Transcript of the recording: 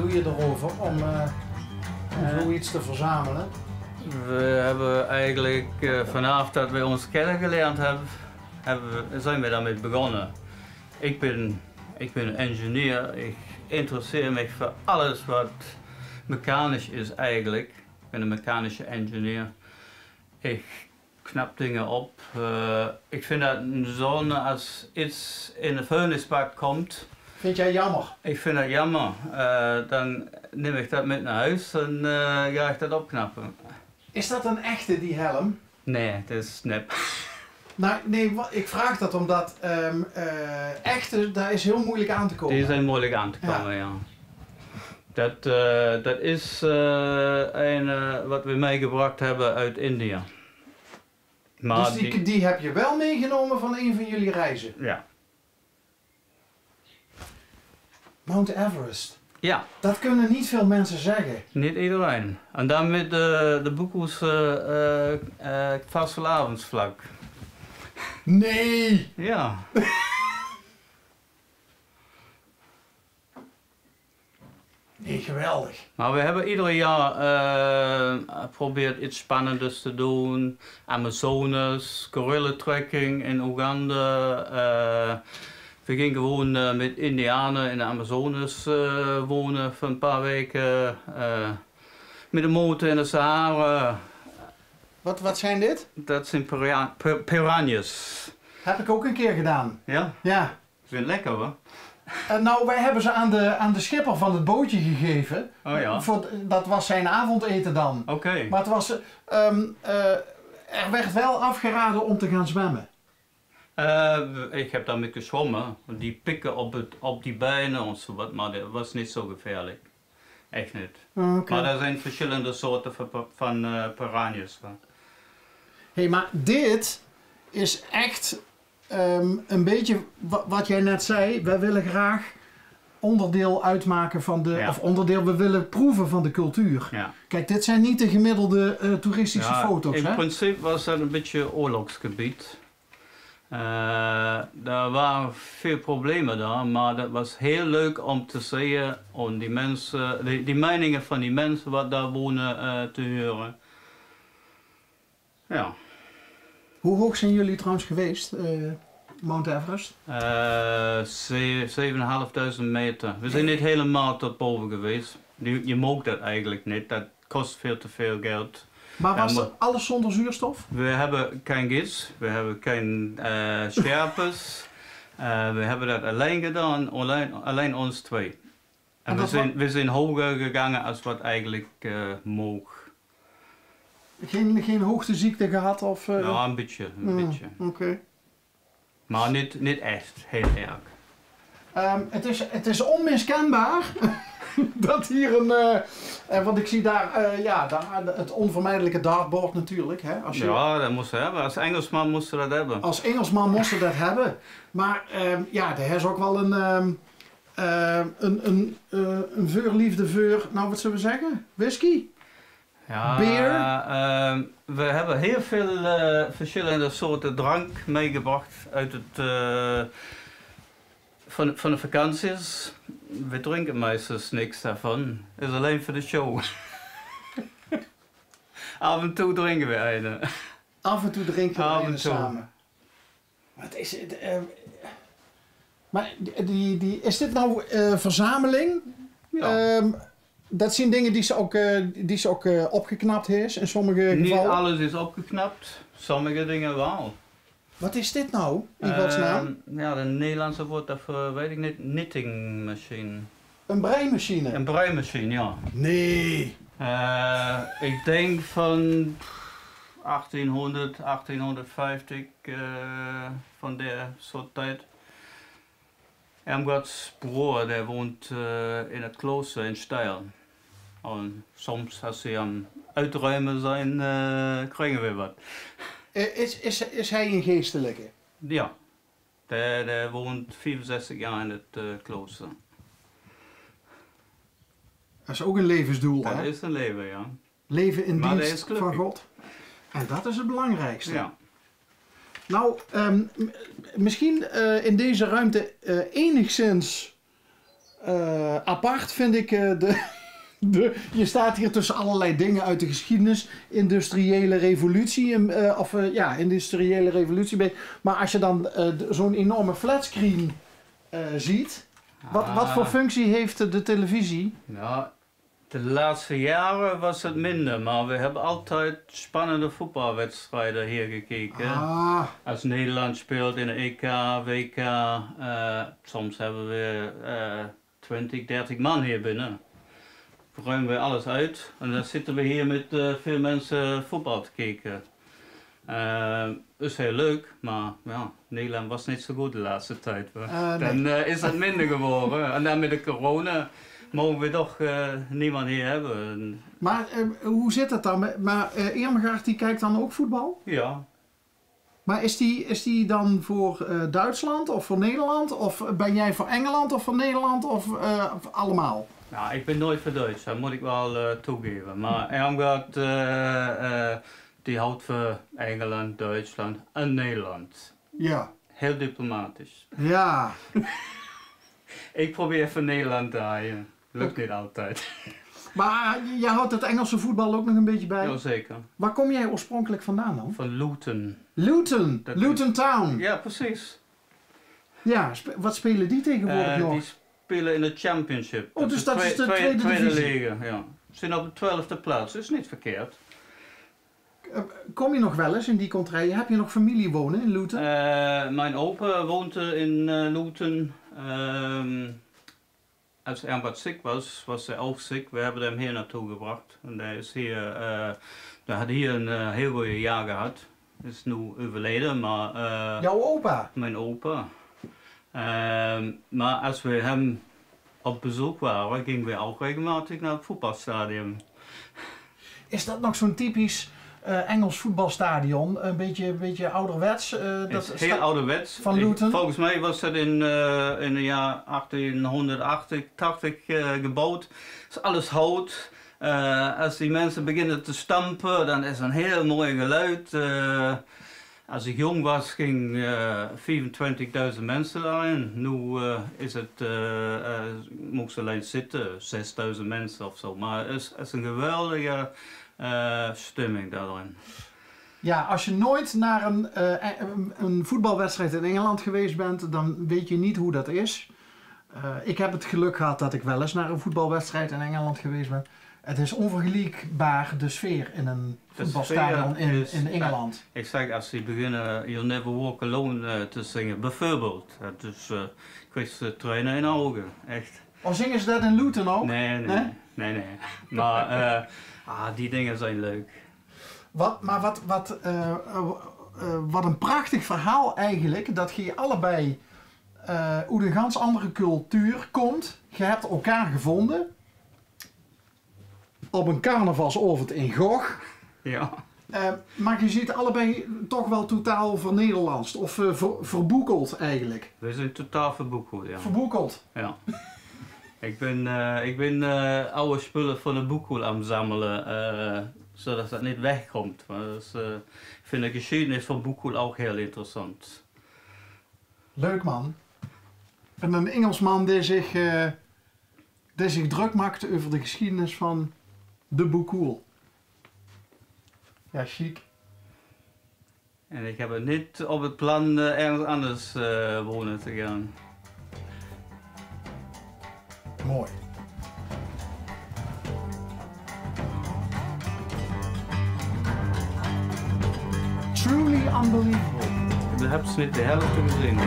doe je erover om zoiets te verzamelen? We hebben eigenlijk vanaf dat we ons kennen geleerd zijn we daarmee begonnen. Ik ben een ingenieur, ik interesseer me voor alles wat mechanisch is eigenlijk. Ik ben een mechanische ingenieur. Ik knap dingen op. Ik vind dat een zonde als iets in de vuilnisbak komt. Vind jij jammer? Ik vind dat jammer. Dan neem ik dat met naar huis en ga ik dat opknappen. Is dat een echte, die helm? Nee, het is nep. Nou, nee, ik vraag dat omdat echte, daar is heel moeilijk aan te komen. Die zijn moeilijk aan te komen, ja. Dat is wat we meegebracht hebben uit India. Maar dus die heb je wel meegenomen van een van jullie reizen? Ja. Mount Everest. Ja. Dat kunnen niet veel mensen zeggen. Niet iedereen. En dan met de Boekoes vastelavondsvlag. Nee! Ja. Nee, geweldig. Maar we hebben ieder jaar geprobeerd iets spannends te doen. Amazones, gorilla-trekking in Oeganda. We gingen gewoon met Indianen in de Amazones wonen voor een paar weken. Met de motor in de Sahara. Wat zijn dit? Dat zijn piranhas. Heb ik ook een keer gedaan. Ja? Ja. Ik vind het lekker hoor. Nou, wij hebben ze aan de schipper van het bootje gegeven. Oh ja. Dat was zijn avondeten dan. Oké. Maar het was, er werd wel afgeraden om te gaan zwemmen. Ik heb daarmee gezwommen. Die pikken op die bijnen of zo wat, maar dat was niet zo gevaarlijk. Echt niet. Okay. Maar er zijn verschillende soorten van piranhas. Hé, maar dit is echt een beetje wat jij net zei. Wij willen graag onderdeel uitmaken van de... Ja. Of onderdeel, we willen proeven van de cultuur. Ja. Kijk, dit zijn niet de gemiddelde toeristische foto's, in hè? principe was dat een beetje oorlogsgebied. Er waren veel problemen daar, maar dat was heel leuk om te zien om die mensen, die meningen van die mensen wat daar wonen te horen. Ja. Hoe hoog zijn jullie trouwens geweest, Mount Everest? 7.500 meter. We zijn niet helemaal tot boven geweest. Je mag dat eigenlijk niet, dat kost veel te veel geld. Maar was dat alles zonder zuurstof? We hebben geen gids, we hebben geen scherpers. We hebben dat alleen gedaan, alleen ons twee. En we zijn hoger gegaan als wat eigenlijk moog. Geen hoogteziekte gehad? Of, Ja, een beetje. Oké. Maar niet echt, heel erg. Het is onmiskenbaar dat hier want ik zie daar, het onvermijdelijke dartboard natuurlijk. Hè, als je, ja, dat moest je hebben. Als Engelsman moest je dat hebben. Als Engelsman moest je dat hebben. Maar er is ook wel een veurliefde voor, nou wat zullen we zeggen, whisky? Ja, beer? We hebben heel veel verschillende soorten drank meegebracht uit het... Van de vakanties. We drinken meestens niks daarvan. Het is alleen voor de show. Af en toe drinken we een. Af en toe drinken we een samen. Wat is het? Maar is dit nou verzameling? Ja. Dat zijn dingen die ze ook opgeknapt is in sommige gevallen? Niet alles is opgeknapt. Sommige dingen wel. Wat is dit nou, in godsnaam? Ja, de Nederlandse woord daarvoor weet ik niet. Knittingmachine. Een breimachine? Een breimachine, ja. Nee. Ik denk van 1800, 1850, van de soort tijd. Irmgards broer, der woont in het klooster in Steyr. En soms als ze aan uitruimen zijn, krijgen we wat. Is hij een geestelijke? Ja, der woont 64 jaar in het klooster. Dat is ook een levensdoel, hè? Dat is een leven, ja. Leven in dienst van God. En dat is het belangrijkste. Ja. Nou, misschien in deze ruimte enigszins apart vind ik je staat hier tussen allerlei dingen uit de geschiedenis. Industriële revolutie. Industriële revolutie. Maar als je dan zo'n enorme flatscreen ziet. Wat voor functie heeft de televisie? Ja, de laatste jaren was het minder. Maar we hebben altijd spannende voetbalwedstrijden hier gekeken. Als Nederland speelt in de EK, WK. Soms hebben we 20, 30 man hier binnen. Ruimen we alles uit en dan zitten we hier met veel mensen voetbal te kijken. Is heel leuk, maar ja, Nederland was niet zo goed de laatste tijd. Dan is het minder geworden. En dan met de corona mogen we toch niemand hier hebben. Maar hoe zit het dan? Maar Irmgard die kijkt dan ook voetbal? Ja. Maar is die dan voor Duitsland of voor Nederland? Of ben jij voor Engeland of voor Nederland of allemaal? Nou, ik ben nooit voor Duits, dat moet ik wel toegeven. Maar Irmgard die houdt voor Engeland, Duitsland en Nederland. Ja. Heel diplomatisch. Ja. Ik probeer voor Nederland te draaien. Lukt niet altijd. Maar jij houdt het Engelse voetbal ook nog een beetje bij? Jazeker. Waar kom jij oorspronkelijk vandaan dan? Van Luton. Luton? Luton Town? Ja, precies. Ja, wat spelen die tegenwoordig nog? Die spelen in de Championship. Oh, dus dat is de tweede divisie? Liga, ja. Ze zijn op de 12e plaats, dat is niet verkeerd. Kom je nog wel eens in die contrée? Heb je nog familie wonen in Luton? Mijn opa woont in Luton. Als Irmgard ziek was hij ook ziek. We hebben hem hier naartoe gebracht. En hij is hier, had hier een heel goede jaar gehad. Hij is nu overleden, maar... Jouw opa? Mijn opa. Maar als we hem op bezoek waren, gingen we ook regelmatig naar het voetbalstadion. Is dat nog zo'n typisch Engels voetbalstadion? Een beetje ouderwets? Dat is heel ouderwets. Van Luton? Volgens mij was het in het jaar 1880 gebouwd. Het is alles hout. Als die mensen beginnen te stampen, dan is een heel mooi geluid. Als ik jong was, ging 25.000 mensen daarin. Nu is het, moest alleen zitten, 6.000 mensen of zo. Maar het is een geweldige stemming daarin. Ja, als je nooit naar een voetbalwedstrijd in Engeland geweest bent, dan weet je niet hoe dat is. Ik heb het geluk gehad dat ik wel eens naar een voetbalwedstrijd in Engeland geweest ben. Het is onvergelijkbaar de sfeer in een voetbalstadion in Engeland. Ik zeg, als die beginnen You'll Never Walk Alone te zingen, bijvoorbeeld. Dus ik kreeg de trainen in de ogen, echt. Of zingen ze dat in Luton ook? Nee. Maar die dingen zijn leuk. Wat een prachtig verhaal eigenlijk, dat je allebei uit een ganz andere cultuur komt. Je hebt elkaar gevonden op een carnavalsavond in Goch. Ja. Maar je ziet allebei toch wel totaal vernederlandst of verboekeld eigenlijk. We zijn totaal verboekeld, ja. Verboekeld? Ja. Ik ben oude spullen van de boekhoel aan het zamelen, zodat dat niet wegkomt. Dus, ik vind de geschiedenis van boekhoel ook heel interessant. Leuk man. En een Engelsman die zich druk maakt over de geschiedenis van de boekhoel. Ja, chic. En ik heb het niet op het plan ergens anders wonen te gaan. Mooi. Truly unbelievable. Ik heb niet de helft gezien.